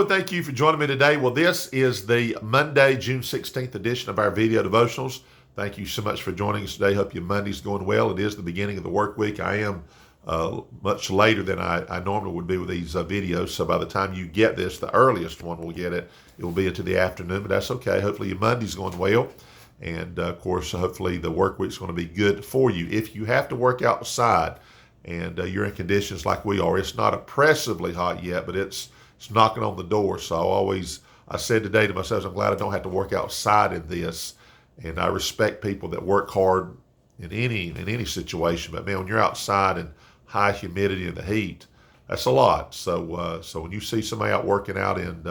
and thank you for joining me today. Well, this is the Monday, June 16th edition of our video devotionals. Thank you so much for joining us today. Hope your Monday's going well. It is the beginning of the work week. I am much later than I normally would be with these videos, so by the time you get this, the earliest one will get it. It will be into the afternoon, but that's okay. Hopefully your Monday's going well. And of course, hopefully the work week's going to be good for you. If you have to work outside and you're in conditions like we are, it's not oppressively hot yet, but it's knocking on the door. So I said today to myself, I'm glad I don't have to work outside in this. And I respect people that work hard in any situation. But man, when you're outside in high humidity and the heat, that's a lot. So when you see somebody out working out in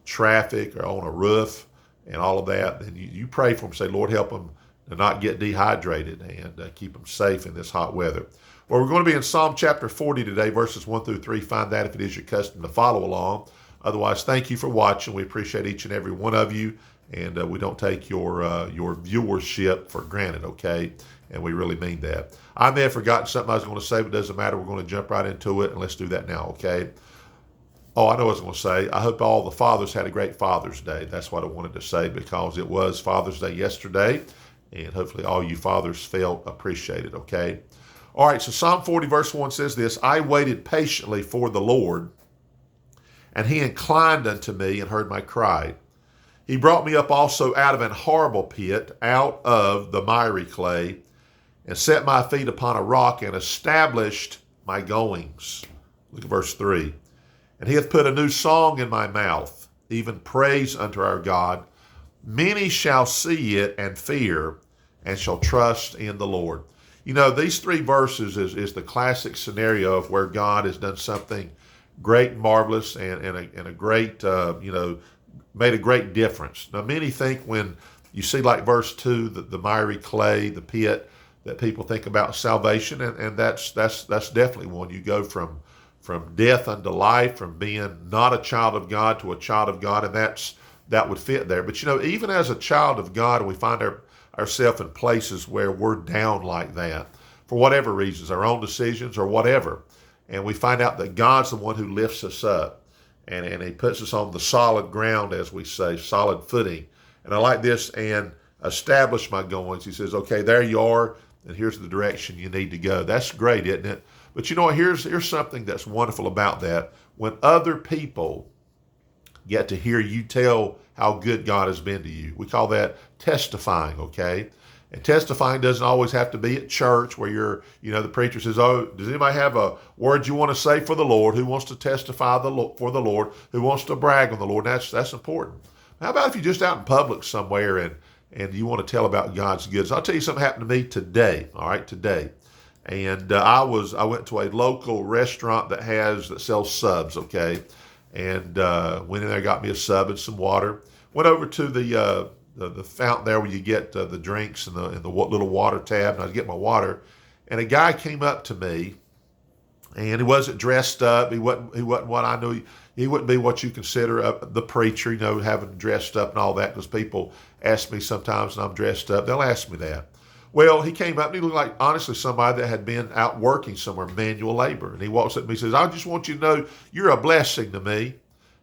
traffic or on a roof and all of that, then you pray for them. Say, Lord, help them to not get dehydrated and keep them safe in this hot weather. Well, we're going to be in Psalm chapter 40 today, verses 1 through 3. Find that if it is your custom to follow along. Otherwise, thank you for watching. We appreciate each and every one of you, and we don't take your viewership for granted, okay? And we really mean that. I may have forgotten something I was going to say, but it doesn't matter. We're going to jump right into it, and let's do that now, okay? Oh, I know what I was going to say. I hope all the fathers had a great Father's Day. That's what I wanted to say, because it was Father's Day yesterday, and hopefully all you fathers felt appreciated, okay? All right, so Psalm 40 verse 1 says this: I waited patiently for the Lord, and he inclined unto me and heard my cry. He brought me up also out of an horrible pit, out of the miry clay, and set my feet upon a rock and established my goings. Look at verse 3. And he hath put a new song in my mouth, even praise unto our God. Many shall see it and fear, and shall trust in the Lord. You know, these three verses is the classic scenario of where God has done something great and marvelous and a great, made a great difference. Now, many think when you see like verse 2, the miry clay, the pit, that people think about salvation, and that's definitely one. You go from death unto life, from being not a child of God to a child of God, and that would fit there. But, even as a child of God, we find ourselves in places where we're down like that for whatever reasons, our own decisions or whatever. And we find out that God's the one who lifts us up and he puts us on the solid ground, as we say, solid footing. And I like this, and establish my goings. He says, okay, there you are, and here's the direction you need to go. That's great, isn't it? But here's something that's wonderful about that. When other people get to hear you tell how good God has been to you, we call that testifying, okay? And testifying doesn't always have to be at church where the preacher says, oh, does anybody have a word you want to say for the Lord? Who wants to testify for the Lord? Who wants to brag on the Lord? That's important. How about if you're just out in public somewhere and you want to tell about God's goodness? I'll tell you something happened to me today, all right, today. And I went to a local restaurant that sells subs, okay? And went in there, got me a sub and some water. Went over to the fountain there where you get the drinks and the little water tab, and I was getting my water. And a guy came up to me, and he wasn't dressed up. He wasn't what I knew. He wouldn't be what you consider the preacher, having dressed up and all that, because people ask me sometimes when I'm dressed up. They'll ask me that. Well, he came up and he looked like, honestly, somebody that had been out working somewhere, manual labor. And he walks up to me and says, I just want you to know you're a blessing to me.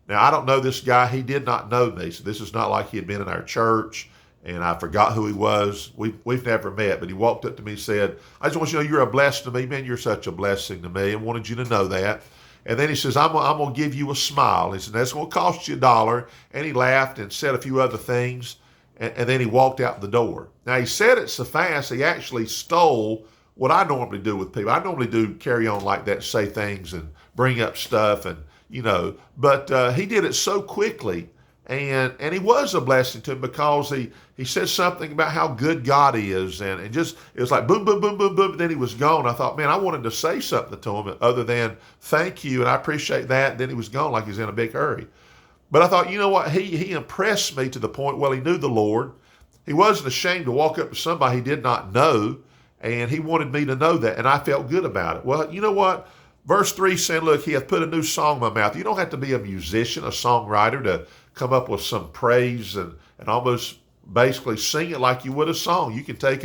Now, I don't know this guy. He did not know me. So this is not like he had been in our church and I forgot who he was. We've never met, but he walked up to me and said, I just want you to know you're a blessing to me. Man, you're such a blessing to me, and wanted you to know that. And then he says, I'm going to give you a smile. He said, that's going to cost you $1. And he laughed and said a few other things. And then he walked out the door. Now, he said it so fast, he actually stole what I normally do with people. I normally do carry on like that, say things and bring up stuff, and but he did it so quickly, and he was a blessing to him, because he said something about how good God is, and just, it was like boom, boom, boom, boom, boom, and then he was gone. I thought, man, I wanted to say something to him other than thank you, and I appreciate that, and then he was gone like he was in a big hurry. But I thought, you know what, he impressed me to the point, well, he knew the Lord. He wasn't ashamed to walk up to somebody he did not know, and he wanted me to know that, and I felt good about it. Well, you know what? Verse 3 said, look, he hath put a new song in my mouth. You don't have to be a musician, a songwriter, to come up with some praise and almost basically sing it like you would a song. You can take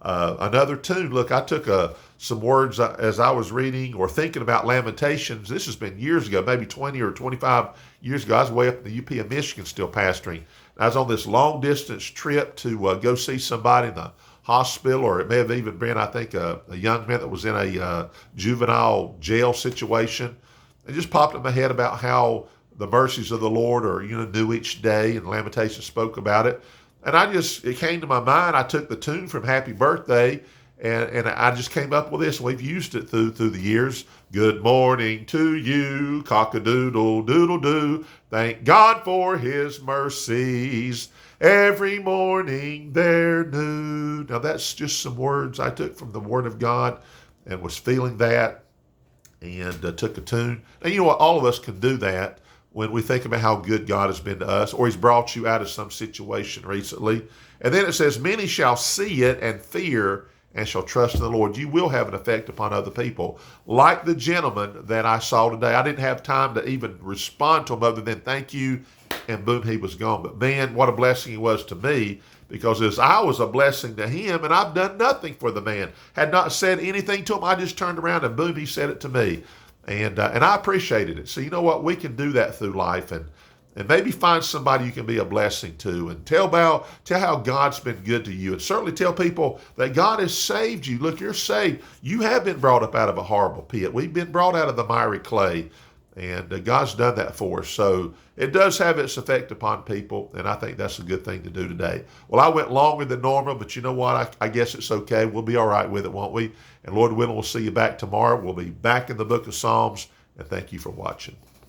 another tune. Look, I took some words as I was reading or thinking about Lamentations. This has been years ago, maybe 20 or 25 years ago. I was way up in the UP of Michigan still pastoring. I was on this long distance trip to go see somebody in the hospital, or it may have even been, I think, a young man that was in a juvenile jail situation. It just popped in my head about how the mercies of the Lord are, new each day, and Lamentations spoke about it. And it came to my mind. I took the tune from Happy Birthday, and I just came up with this. We've used it through the years. Good morning to you, cock-a-doodle, doodle-doo. Thank God for his mercies. Every morning they're new. Now that's just some words I took from the Word of God and was feeling that and took a tune. And you know what? All of us can do that when we think about how good God has been to us, or he's brought you out of some situation recently. And then it says, many shall see it and fear and shall trust in the Lord. You will have an effect upon other people. Like the gentleman that I saw today, I didn't have time to even respond to him other than thank you, and boom, he was gone. But man, what a blessing he was to me, because as I was a blessing to him, and I've done nothing for the man. Had not said anything to him, I just turned around and boom, he said it to me. And I appreciated it. So you know what? We can do that through life, and maybe find somebody you can be a blessing to, and tell how God's been good to you, and certainly tell people that God has saved you. Look, you're saved. You have been brought up out of a horrible pit. We've been brought out of the miry clay, and God's done that for us. So it does have its effect upon people, and I think that's a good thing to do today. Well, I went longer than normal, but you know what? I guess it's okay. We'll be all right with it, won't we? And Lord willing, we'll see you back tomorrow. We'll be back in the book of Psalms, and thank you for watching.